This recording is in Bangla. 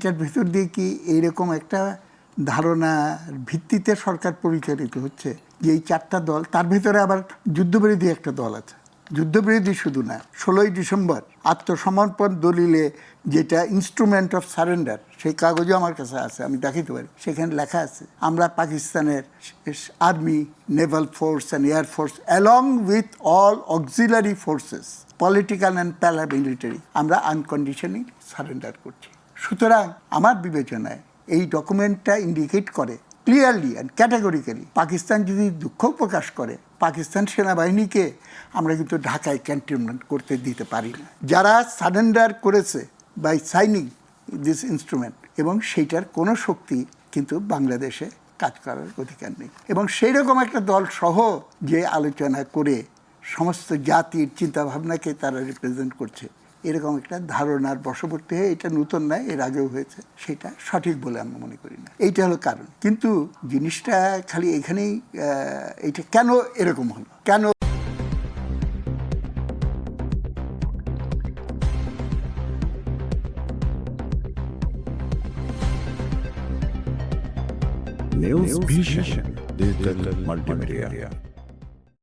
এটার ভেতর দিয়ে কি এইরকম একটা ধারণার ভিত্তিতে সরকার পরিচালিত হচ্ছে যে এই চারটা দল, তার ভেতরে আবার যুদ্ধবিরোধী একটা দল আছে। যুদ্ধবিরোধী শুধু না, 16ই ডিসেম্বর আত্মসমর্পণ দলিলে যেটা ইনস্ট্রুমেন্ট অফ সারেন্ডার, সেই কাগজও আমার কাছে আছে, আমি দেখাতে পারি। সেখানে লেখা আছে আমরা পাকিস্তানের army, Naval force and air force along with all auxiliary forces, political and paramilitary, আমরা আনকন্ডিশনালি সারেন্ডার করছি। সুতরাং আমার বিবেচনায় এই ডকুমেন্টটা ইন্ডিকেট করে ক্লিয়ারলি অ্যান্ড ক্যাটাগরিক্যালি, পাকিস্তান যদি দুঃখ প্রকাশ করে, পাকিস্তান সেনাবাহিনীকে আমরা কিন্তু ঢাকায় ক্যান্টনমেন্ট করতে দিতে পারি না। যারা সারেন্ডার করেছে বাই সাইনিং দিস ইনস্ট্রুমেন্ট, এবং সেইটার কোনো শক্তি কিন্তু বাংলাদেশে কাজ করার অধিকার নেই। এবং সেই রকম একটা দল সহ যে আলোচনা করে সমস্ত জাতির চিন্তাভাবনাকে তারা রিপ্রেজেন্ট করছে, এরকম একটা ধারণার বশবর্তী হয়ে, এটা নতুন নয়, এর আগেও হয়েছে, সেটা সঠিক বলে আমি মনে করি না। এইটা হলো কারণ। কিন্তু জিনিসটা খালি এখানেই, এইটা কেন এরকম হলো, কেন News Vision Digital Multimedia.